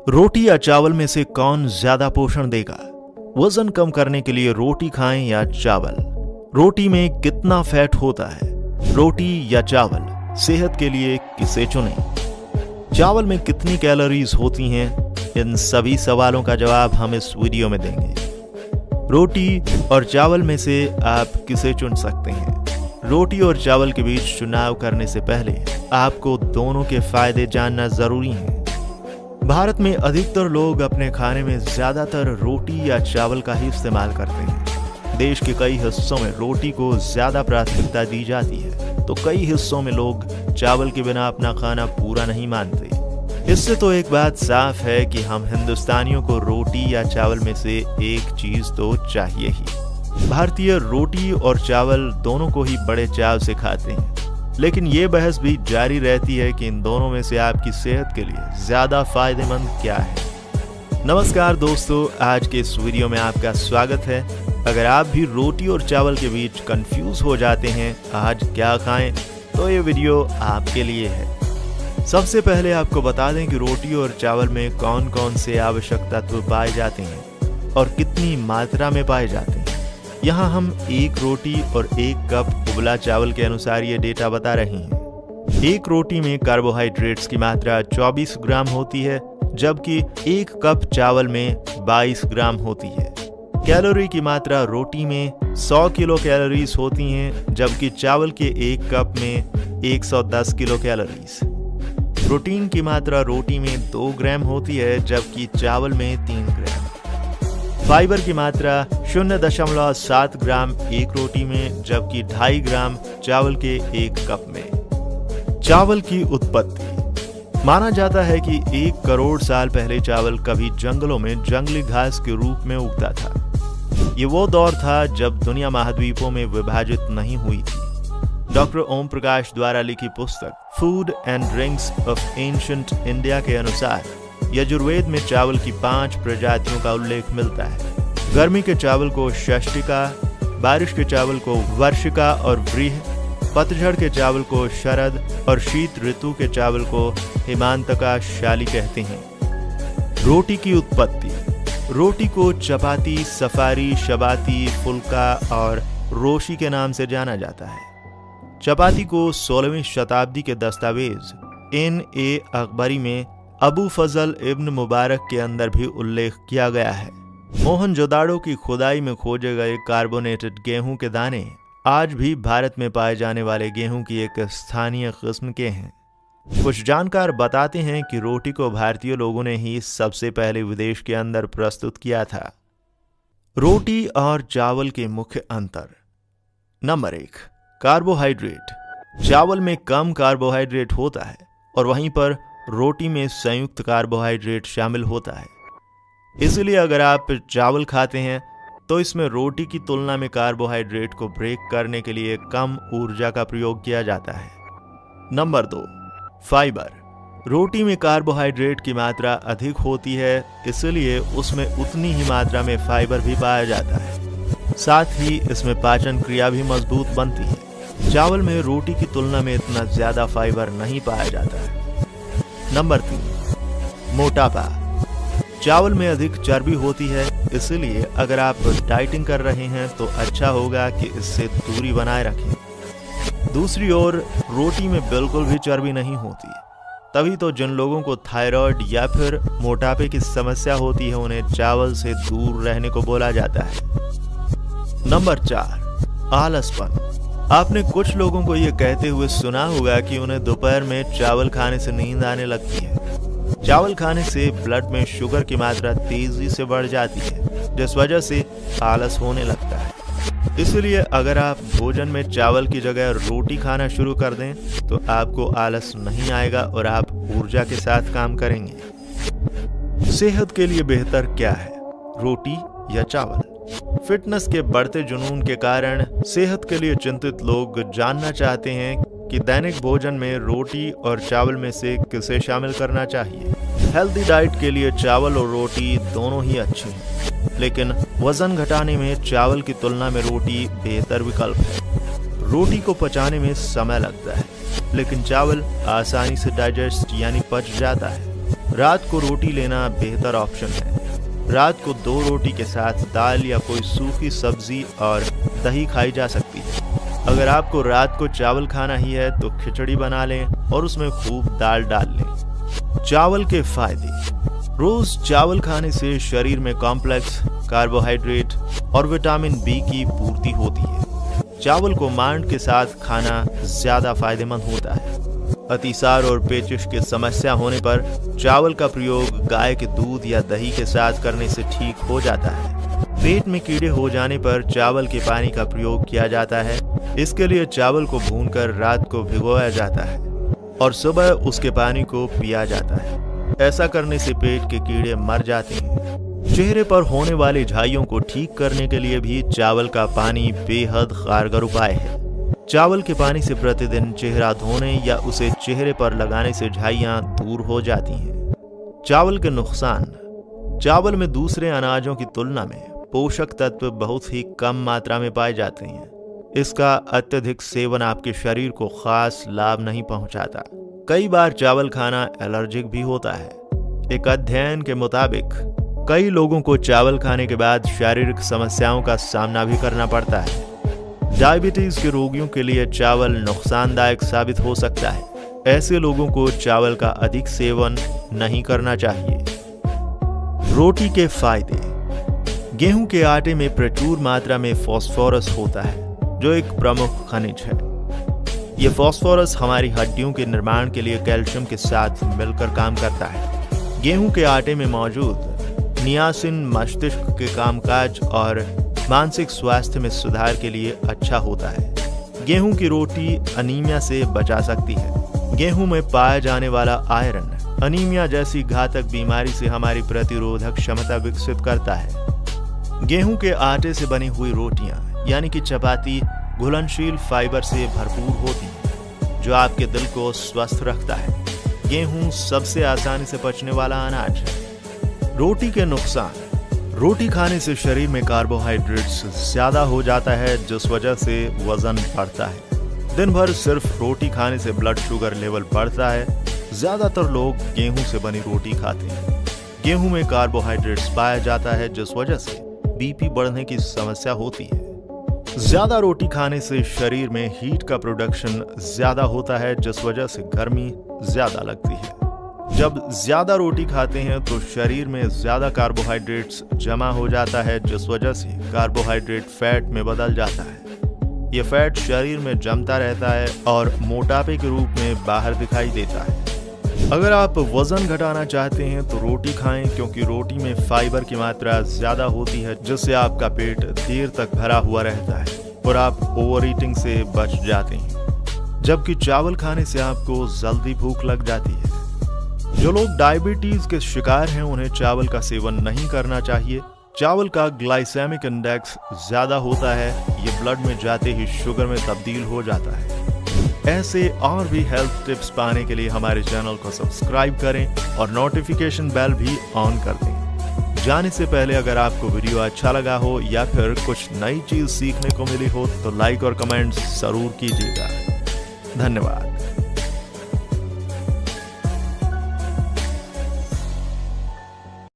रोटी या चावल में से कौन ज्यादा पोषण देगा? वजन कम करने के लिए रोटी खाएं या चावल? रोटी में कितना फैट होता है? रोटी या चावल? सेहत के लिए किसे चुनें? चावल में कितनी कैलोरीज होती हैं? इन सभी सवालों का जवाब हम इस वीडियो में देंगे। रोटी और चावल में से आप किसे चुन सकते हैं? रोटी और चावल के बीच चुनाव करने से पहले आपको दोनों के फायदे जानना जरूरी है। भारत में अधिकतर लोग अपने खाने में ज्यादातर रोटी या चावल का ही इस्तेमाल करते हैं। देश के कई हिस्सों में रोटी को ज्यादा प्राथमिकता दी जाती है, तो कई हिस्सों में लोग चावल के बिना अपना खाना पूरा नहीं मानते। इससे तो एक बात साफ है कि हम हिंदुस्तानियों को रोटी या चावल में से एक चीज तो चाहिए ही। भारतीय रोटी और चावल दोनों को ही बड़े चाव से खाते हैं, लेकिन ये बहस भी जारी रहती है कि इन दोनों में से आपकी सेहत के लिए ज्यादा फायदेमंद क्या है। नमस्कार दोस्तों, आज के इस वीडियो में आपका स्वागत है। अगर आप भी रोटी और चावल के बीच कंफ्यूज हो जाते हैं आज क्या खाएं, तो ये वीडियो आपके लिए है। सबसे पहले आपको बता दें कि रोटी और चावल में कौन कौन से आवश्यक तत्व पाए जाते हैं और कितनी मात्रा में पाए जाते हैं। यहाँ हम एक रोटी और एक कप उबला चावल के अनुसार ये डेटा बता रहे हैं। एक रोटी में कार्बोहाइड्रेट्स की मात्रा 24 ग्राम होती है, जबकि एक कप चावल में 22 ग्राम होती है। कैलोरी की मात्रा रोटी में 100 किलो कैलोरीज होती हैं, जबकि चावल के एक कप में 110 किलो कैलोरीज। प्रोटीन की मात्रा रोटी में 2 ग्राम होती है, जबकि चावल में 3 ग्राम। फाइबर की मात्रा 0.7 ग्राम एक रोटी में, जबकि 2.5 ग्राम चावल के एक कप में। चावल की उत्पत्ति। माना जाता है कि 1 करोड़ साल पहले चावल कभी जंगलों में जंगली घास के रूप में उगता था। ये वो दौर था जब दुनिया महाद्वीपों में विभाजित नहीं हुई थी। डॉक्टर ओम प्रकाश द्वारा लिखी पुस्तक food and drinks of ancient India के अनुसार यजुर्वेद में चावल की 5 प्रजातियों का उल्लेख मिलता है। गर्मी के चावल को षष्टिका, बारिश के चावल को वर्षिका और व्रीह, पतझड़ के चावल को शरद और शीत ऋतु के चावल को हेमांतका शाली कहते हैं। रोटी की उत्पत्ति। रोटी को चपाती, सफारी, शबाती, फुल्का और रोशी के नाम से जाना जाता है। चपाती को 16वीं शताब्दी के दस्तावेज N.A. अकबरी में अबू फजल इब्न मुबारक के अंदर भी उल्लेख किया गया है। मोहनजोदाड़ो की खुदाई में खोजे गए कार्बोनेटेड गेहूं के दाने आज भी भारत में पाए जाने वाले गेहूं की एक स्थानीय किस्म के हैं। कुछ जानकार बताते हैं कि रोटी को भारतीय लोगों ने ही सबसे पहले विदेश के अंदर प्रस्तुत किया था। रोटी और चावल के मुख्य अंतर। Number 1, carbohydrate. चावल में कम कार्बोहाइड्रेट होता है और वहीं पर रोटी में संयुक्त कार्बोहाइड्रेट शामिल होता है। इसलिए अगर आप चावल खाते हैं तो इसमें रोटी की तुलना में कार्बोहाइड्रेट को ब्रेक करने के लिए कम ऊर्जा का प्रयोग किया जाता है। Number 2, fibre. रोटी में कार्बोहाइड्रेट की मात्रा अधिक होती है, इसलिए उसमें उतनी ही मात्रा में फाइबर भी पाया जाता है। साथ ही इसमें पाचन क्रिया भी मजबूत बनती है। चावल में रोटी की तुलना में इतना ज्यादा फाइबर नहीं पाया जाता है। नंबर 3, मोटापा। चावल में अधिक चर्बी होती है, इसलिए अगर आप डाइटिंग कर रहे हैं तो अच्छा होगा कि इससे दूरी बनाए रखें। दूसरी ओर रोटी में बिल्कुल भी चर्बी नहीं होती, तभी तो जिन लोगों को थायराइड या फिर मोटापे की समस्या होती है उन्हें चावल से दूर रहने को बोला जाता है। नंबर 4, आलसपन। आपने कुछ लोगों को यह कहते हुए सुना होगा कि उन्हें दोपहर में चावल खाने से नींद आने लगती है। चावल खाने से ब्लड में शुगर की मात्रा तेजी से बढ़ जाती है, जिस वजह से आलस होने लगता है। इसलिए अगर आप भोजन में चावल की जगह रोटी खाना शुरू कर दें तो आपको आलस नहीं आएगा और आप ऊर्जा के साथ काम करेंगे। सेहत के लिए बेहतर क्या है, रोटी या चावल? फिटनेस के बढ़ते जुनून के कारण सेहत के लिए चिंतित लोग जानना चाहते हैं कि दैनिक भोजन में रोटी और चावल में से किसे शामिल करना चाहिए। हेल्दी डाइट के लिए चावल और रोटी दोनों ही अच्छे हैं, लेकिन वजन घटाने में चावल की तुलना में रोटी बेहतर विकल्प है। रोटी को पचाने में समय लगता है, लेकिन चावल आसानी से डाइजेस्ट यानी पच जाता है। रात को रोटी लेना बेहतर ऑप्शन है। रात को 2 रोटी के साथ दाल या कोई सूखी सब्जी और दही खाई जा सकती है। अगर आपको रात को चावल खाना ही है तो खिचड़ी बना लें और उसमें खूब दाल डाल लें। चावल के फायदे। रोज चावल खाने से शरीर में कॉम्प्लेक्स, कार्बोहाइड्रेट और विटामिन बी की पूर्ति होती है। चावल को मांड के साथ खाना ज्यादा फायदेमंद होता है। अतिसार और पेचिश की समस्या होने पर चावल का प्रयोग गाय के दूध या दही के साथ करने से ठीक हो जाता है। पेट में कीड़े हो जाने पर चावल के पानी का प्रयोग किया जाता है। इसके लिए चावल को भूनकर रात को भिगोया जाता है और सुबह उसके पानी को पिया जाता है। ऐसा करने से पेट के कीड़े मर जाते हैं। चेहरे पर होने वाली झाइयों को ठीक करने के लिए भी चावल का पानी बेहद कारगर उपाय है। चावल के पानी से प्रतिदिन चेहरा धोने या उसे चेहरे पर लगाने से झाइयां दूर हो जाती हैं। चावल के नुकसान। चावल में दूसरे अनाजों की तुलना में पोषक तत्व बहुत ही कम मात्रा में पाए जाते हैं। इसका अत्यधिक सेवन आपके शरीर को खास लाभ नहीं पहुंचाता। कई बार चावल खाना एलर्जिक भी होता है। एक अध्ययन के मुताबिक कई लोगों को चावल खाने के बाद शारीरिक समस्याओं का सामना भी करना पड़ता है। डायबिटीज के रोगियों के लिए चावल नुकसानदायक साबित हो सकता है। ऐसे लोगों को चावल का अधिक सेवन नहीं करना चाहिए। रोटी के फायदे। गेहूं के आटे में प्रचुर मात्रा में फास्फोरस होता है, जो एक प्रमुख खनिज है। यह फास्फोरस हमारी हड्डियों के निर्माण के लिए कैल्शियम के साथ मिलकर काम करता है। गेहूं के आटे में मौजूद नियासिन मस्तिष्क के कामकाज और मानसिक स्वास्थ्य में सुधार के लिए अच्छा होता है। गेहूं की रोटी अनीमिया से बचा सकती है। गेहूं में पाया जाने वाला आयरन अनीमिया जैसी घातक बीमारी से हमारी प्रतिरोधक क्षमता विकसित करता है। गेहूं के आटे से बनी हुई रोटियां यानी कि चपाती घुलनशील फाइबर से भरपूर होती है, जो आपके दिल को स्वस्थ रखता है। गेहूं सबसे आसानी से पचने वाला अनाज है। रोटी के नुकसान। रोटी खाने से शरीर में कार्बोहाइड्रेट्स ज्यादा हो जाता है, जिस वजह से वजन बढ़ता है। दिन भर सिर्फ रोटी खाने से ब्लड शुगर लेवल बढ़ता है। ज्यादातर लोग गेहूं से बनी रोटी खाते हैं। गेहूं में कार्बोहाइड्रेट्स पाया जाता है, जिस वजह से बीपी बढ़ने की समस्या होती है। ज्यादा रोटी खाने से शरीर में हीट का प्रोडक्शन ज्यादा होता है, जिस वजह से गर्मी ज्यादा लगती है। जब ज्यादा रोटी खाते हैं तो शरीर में ज्यादा कार्बोहाइड्रेट्स जमा हो जाता है, जिस वजह से कार्बोहाइड्रेट फैट में बदल जाता है। यह फैट शरीर में जमता रहता है और मोटापे के रूप में बाहर दिखाई देता है। अगर आप वजन घटाना चाहते हैं तो रोटी खाएं, क्योंकि रोटी में फाइबर की मात्रा ज्यादा होती है, जिससे आपका पेट देर तक भरा हुआ रहता है और आप ओवर ईटिंग से बच जाते हैं। जबकि चावल खाने से आपको जल्दी भूख लग जाती है। जो लोग डायबिटीज के शिकार हैं उन्हें चावल का सेवन नहीं करना चाहिए। चावल का ग्लाइसेमिक इंडेक्स ज्यादा होता है। ये ब्लड में जाते ही शुगर में तब्दील हो जाता है। ऐसे और भी हेल्थ टिप्स पाने के लिए हमारे चैनल को सब्सक्राइब करें और नोटिफिकेशन बेल भी ऑन कर दें। जाने से पहले अगर आपको वीडियो अच्छा लगा हो या फिर कुछ नई चीज सीखने को मिली हो तो लाइक और कमेंट्स जरूर कीजिएगा। धन्यवाद।